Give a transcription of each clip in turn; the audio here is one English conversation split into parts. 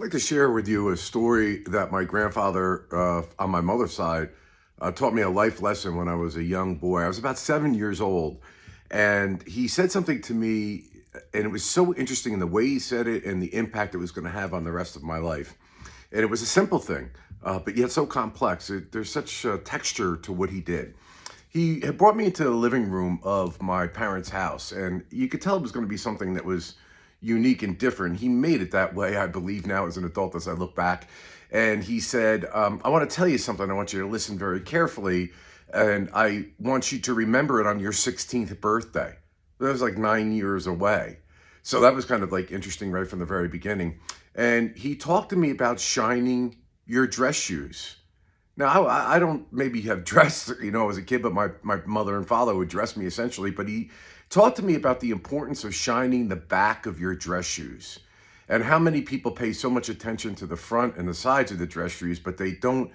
I'd like to share with you a story that my grandfather, on my mother's side, taught me a life lesson when I was a young boy. I was about 7 years old, and he said something to me, and it was so interesting in the way he said it and the impact it was going to have on the rest of my life. And it was a simple thing, but yet so complex. There's such texture to what he did. He had brought me into the living room of my parents' house, and you could tell it was going to be something that was unique and different. He made it that way, I believe, now as an adult as I look back. And he said, I want to tell you something. I want you to listen very carefully, and I want you to remember it on your 16th birthday. That was like 9 years away. So that was kind of like interesting right from the very beginning. And he talked to me about shining your dress shoes. Now, I don't maybe have dressed, as a kid, but my mother and father would dress me essentially. But he talked to me about the importance of shining the back of your dress shoes and how many people pay so much attention to the front and the sides of the dress shoes, but they don't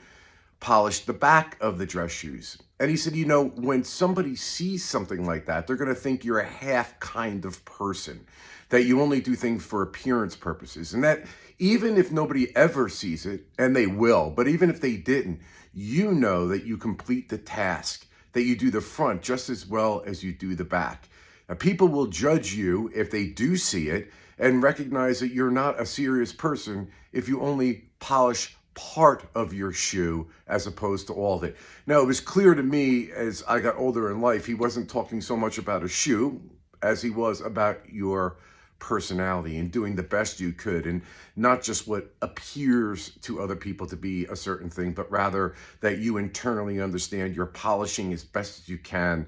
polish the back of the dress shoes. And he said, when somebody sees something like that, they're going to think you're a half kind of person, that you only do things for appearance purposes. And that even if nobody ever sees it, and they will, but even if they didn't, you know that you complete the task, that you do the front just as well as you do the back. Now, people will judge you if they do see it and recognize that you're not a serious person if you only polish part of your shoe as opposed to all of it. Now, it was clear to me as I got older in life, he wasn't talking so much about a shoe as he was about your personality and doing the best you could, and not just what appears to other people to be a certain thing, but rather that you internally understand you're polishing as best as you can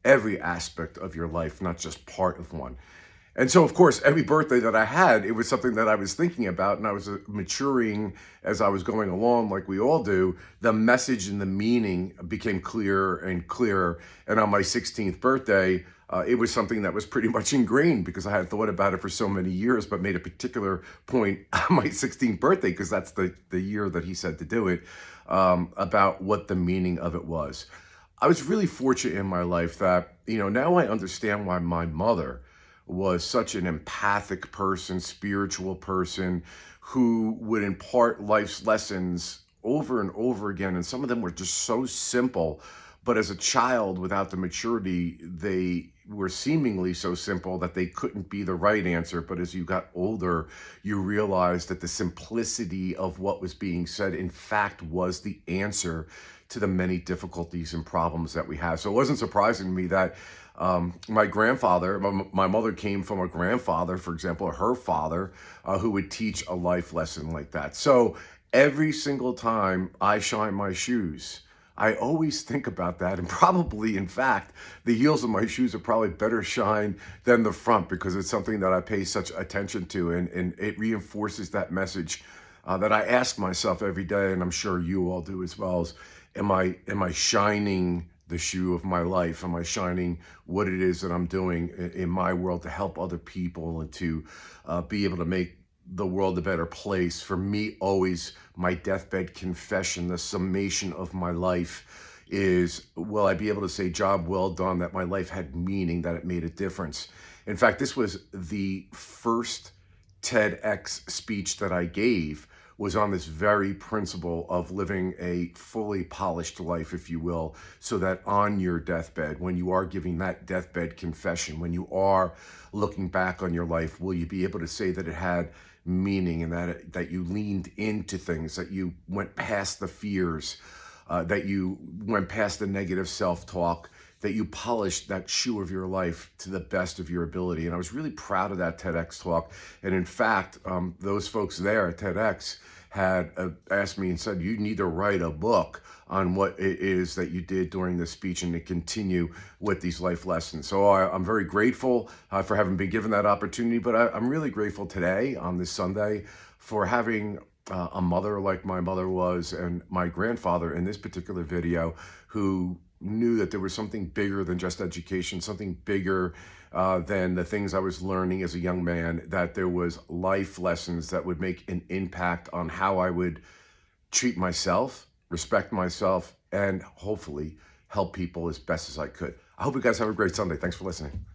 every aspect of your life, not just part of one. And so, of course, every birthday that I had, it was something that I was thinking about, and I was maturing as I was going along, like we all do. The message and the meaning became clearer and clearer. And on my 16th birthday, it was something that was pretty much ingrained because I had thought about it for so many years, but made a particular point on my 16th birthday, because that's the year that he said to do it, about what the meaning of it was. I was really fortunate in my life that, now I understand why my mother was such an empathic person, spiritual person, who would impart life's lessons over and over again. And some of them were just so simple, but as a child without the maturity, they were seemingly so simple that they couldn't be the right answer. But as you got older, you realized that the simplicity of what was being said, in fact, was the answer to the many difficulties and problems that we have. So it wasn't surprising to me that my grandfather, my mother came from a grandfather, for example, her father, who would teach a life lesson like that. So every single time I shine my shoes, I always think about that. And probably, in fact, the heels of my shoes are probably better shined than the front, because it's something that I pay such attention to. And it reinforces that message that I ask myself every day, and I'm sure you all do as well, is, am I shining the shoe of my life? Am I shining what it is that I'm doing in my world to help other people and to be able to make the world a better place? For me, always my deathbed confession, the summation of my life is, will I be able to say, job well done, that my life had meaning, that it made a difference? In fact, this was the first TEDx speech that I gave, was on this very principle of living a fully polished life, if you will, so that on your deathbed, when you are giving that deathbed confession, when you are looking back on your life, will you be able to say that it had meaning, and that you leaned into things, that you went past the fears, that you went past the negative self-talk, that you polished that shoe of your life to the best of your ability. And I was really proud of that TEDx talk. And in fact, those folks there at TEDx had asked me and said, you need to write a book on what it is that you did during the speech and to continue with these life lessons. So I'm very grateful for having been given that opportunity, but I'm really grateful today on this Sunday for having a mother like my mother was, and my grandfather in this particular video, who knew that there was something bigger than just education, something bigger than the things I was learning as a young man, that there was life lessons that would make an impact on how I would treat myself, respect myself, and hopefully help people as best as I could. I hope you guys have a great Sunday. Thanks for listening.